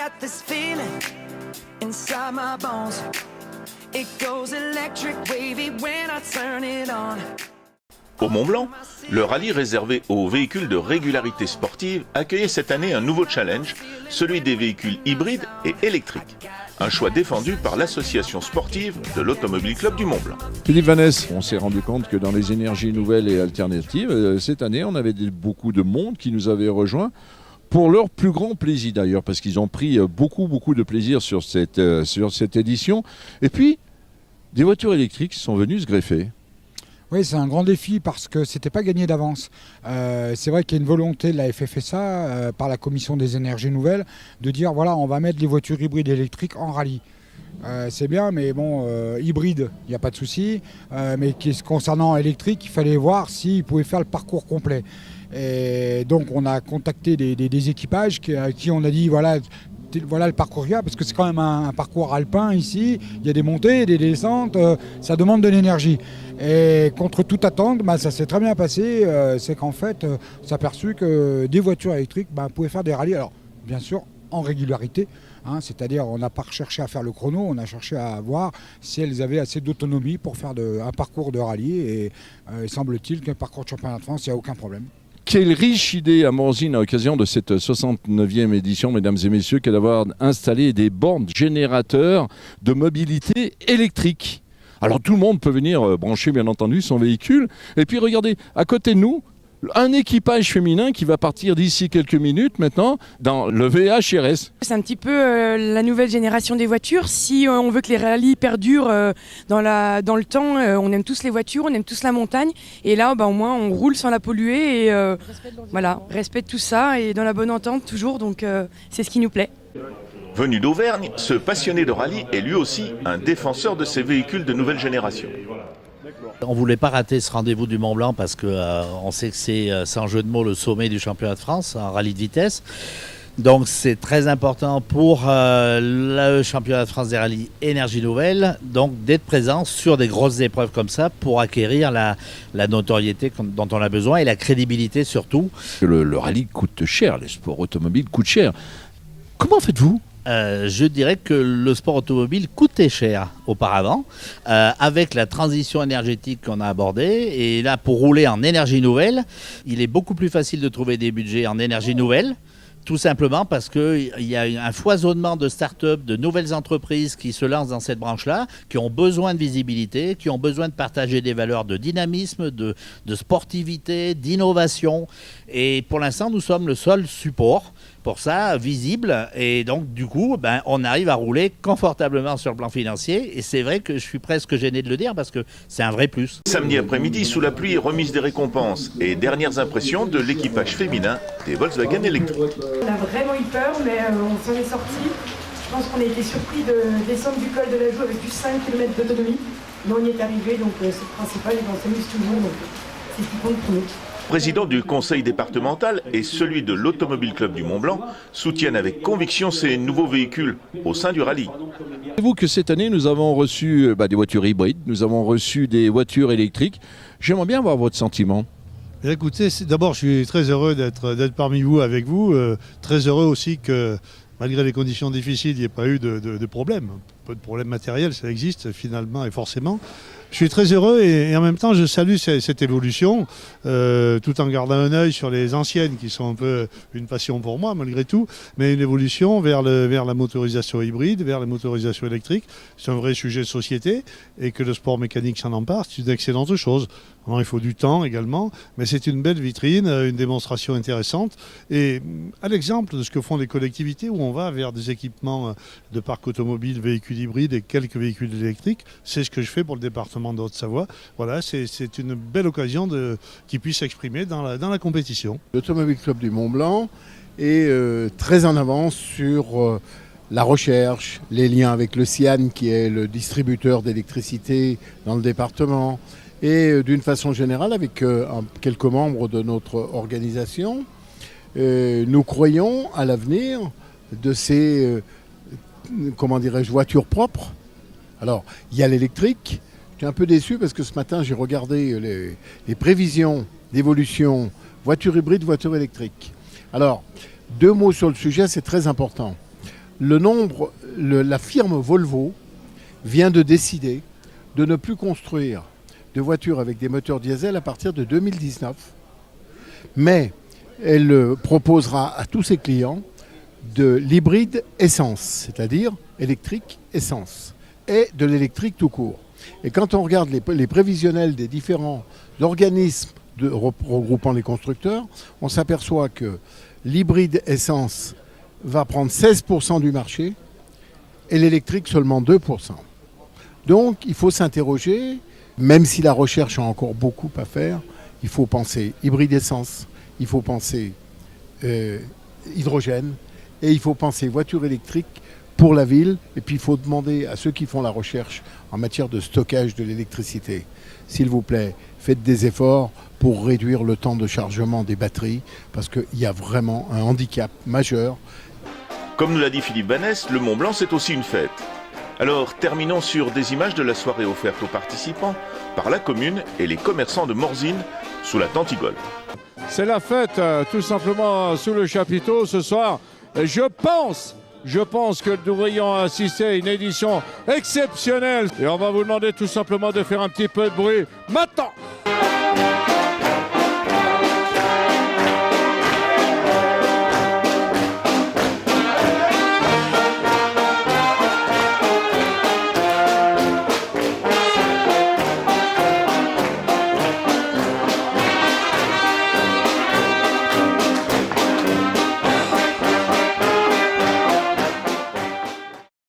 got this feeling inside my bones. It goes electric wavy when I turn it on. Au Mont-Blanc, le rallye réservé aux véhicules de régularité sportive accueillait cette année un nouveau challenge, celui des véhicules hybrides et électriques. Un choix défendu par l'association sportive de l'Automobile Club du Mont-Blanc. Philippe Vannès, on s'est rendu compte que dans les énergies nouvelles et alternatives, cette année, on avait beaucoup de monde qui nous avait rejoints pour leur plus grand plaisir d'ailleurs, parce qu'ils ont pris beaucoup de plaisir sur cette édition. Et puis, des voitures électriques sont venues se greffer. Oui, c'est un grand défi parce que c'était pas gagné d'avance. C'est vrai qu'il y a une volonté de la FFSA, par la Commission des énergies nouvelles, de dire voilà, on va mettre les voitures hybrides électriques en rallye. C'est bien, mais bon, hybride, il n'y a pas de souci. Mais concernant électrique, il fallait voir s'ils pouvaient faire le parcours complet. Et donc on a contacté des équipages qui on a dit voilà le parcours qu'il y a, parce que c'est quand même un parcours alpin ici, il y a des montées, des descentes, ça demande de l'énergie. Et contre toute attente, ça s'est très bien passé, c'est qu'en fait, on s'est aperçu que des voitures électriques pouvaient faire des rallyes, alors bien sûr en régularité, c'est-à-dire on n'a pas cherché à faire le chrono, on a cherché à voir si elles avaient assez d'autonomie pour faire un parcours de rallye, et semble-t-il qu'un parcours de championnat de France, il n'y a aucun problème. Quelle riche idée à Morzine à l'occasion de cette 69e édition, mesdames et messieurs, qu'est d'avoir installé des bornes générateurs de mobilité électrique. Alors tout le monde peut venir brancher bien entendu son véhicule. Et puis regardez, à côté de nous, un équipage féminin qui va partir d'ici quelques minutes maintenant dans le VHRS. C'est un petit peu la nouvelle génération des voitures. Si on veut que les rallyes perdurent dans le temps, on aime tous les voitures, on aime tous la montagne. Et là, au moins, on roule sans la polluer. Et voilà, respect de tout ça et dans la bonne entente toujours. Donc c'est ce qui nous plaît. Venu d'Auvergne, ce passionné de rallye est lui aussi un défenseur de ces véhicules de nouvelle génération. On ne voulait pas rater ce rendez-vous du Mont-Blanc parce qu'on sait que c'est sans jeu de mots le sommet du championnat de France en rallye de vitesse. Donc c'est très important pour le championnat de France des rallyes énergie nouvelle, donc d'être présent sur des grosses épreuves comme ça pour acquérir la notoriété dont on a besoin et la crédibilité surtout. Le rallye coûte cher, les sports automobiles coûtent cher. Comment faites-vous ? Je dirais que le sport automobile coûtait cher auparavant, avec la transition énergétique qu'on a abordée. Et là, pour rouler en énergie nouvelle, il est beaucoup plus facile de trouver des budgets en énergie nouvelle. Tout simplement parce qu'il y a un foisonnement de start-up, de nouvelles entreprises qui se lancent dans cette branche-là, qui ont besoin de visibilité, qui ont besoin de partager des valeurs de dynamisme, de sportivité, d'innovation. Et pour l'instant, nous sommes le seul support pour ça, visible. Et donc, du coup, on arrive à rouler confortablement sur le plan financier. Et c'est vrai que je suis presque gêné de le dire parce que c'est un vrai plus. Samedi après-midi, sous la pluie, remise des récompenses et dernières impressions de l'équipage féminin des Volkswagen électriques. On a vraiment eu peur, mais on s'en est sorti. Je pense qu'on a été surpris de descendre du col de la Joue avec juste 5 km d'autonomie. Mais on y est arrivé, donc c'est le principal et on s'amuse toujours. Donc c'est ce qui compte pour nous. Président du conseil départemental et celui de l'Automobile Club du Mont-Blanc soutiennent avec conviction ces nouveaux véhicules au sein du rallye. Savez-vous que cette année, nous avons reçu des voitures hybrides, nous avons reçu des voitures électriques. J'aimerais bien avoir votre sentiment. Écoutez, d'abord, je suis très heureux d'être parmi vous, avec vous. Très heureux aussi que, malgré les conditions difficiles, il n'y ait pas eu de problème. Pas de problème matériel, ça existe finalement et forcément. Je suis très heureux et en même temps je salue cette évolution tout en gardant un œil sur les anciennes qui sont un peu une passion pour moi malgré tout, mais une évolution vers la motorisation hybride, vers la motorisation électrique. C'est un vrai sujet de société et que le sport mécanique s'en empare, c'est une excellente chose. Alors, il faut du temps également, mais c'est une belle vitrine, une démonstration intéressante et à l'exemple de ce que font les collectivités où on va vers des équipements de parc automobile, véhicules hybrides et quelques véhicules électriques, c'est ce que je fais pour le département de Haute-Savoie. Voilà, c'est une belle occasion qu'ils puissent s'exprimer dans la compétition. L'Automobile Club du Mont-Blanc est très en avance sur la recherche, les liens avec le CIAN qui est le distributeur d'électricité dans le département et d'une façon générale avec quelques membres de notre organisation. Nous croyons à l'avenir de ces voitures propres. Alors, il y a l'électrique. Je suis un peu déçu parce que ce matin, j'ai regardé les prévisions d'évolution voiture hybride, voiture électrique. Alors, 2 mots sur le sujet, c'est très important. la firme Volvo vient de décider de ne plus construire de voitures avec des moteurs diesel à partir de 2019. Mais elle proposera à tous ses clients de l'hybride essence, c'est-à-dire électrique essence, et de l'électrique tout court. Et quand on regarde les prévisionnels des différents organismes regroupant les constructeurs, on s'aperçoit que l'hybride essence va prendre 16% du marché et l'électrique seulement 2%. Donc il faut s'interroger, même si la recherche a encore beaucoup à faire, il faut penser hybride essence, il faut penser hydrogène et il faut penser voiture électrique pour la ville. Et puis il faut demander à ceux qui font la recherche en matière de stockage de l'électricité, s'il vous plaît, faites des efforts pour réduire le temps de chargement des batteries parce qu'il y a vraiment un handicap majeur. Comme nous l'a dit Philippe Vanès, le Mont Blanc c'est aussi une fête. Alors terminons sur des images de la soirée offerte aux participants par la commune et les commerçants de Morzine sous la Tantigole. C'est la fête, tout simplement, sous le chapiteau ce soir. Et je pense que nous devrions assister à une édition exceptionnelle. Et on va vous demander tout simplement de faire un petit peu de bruit maintenant.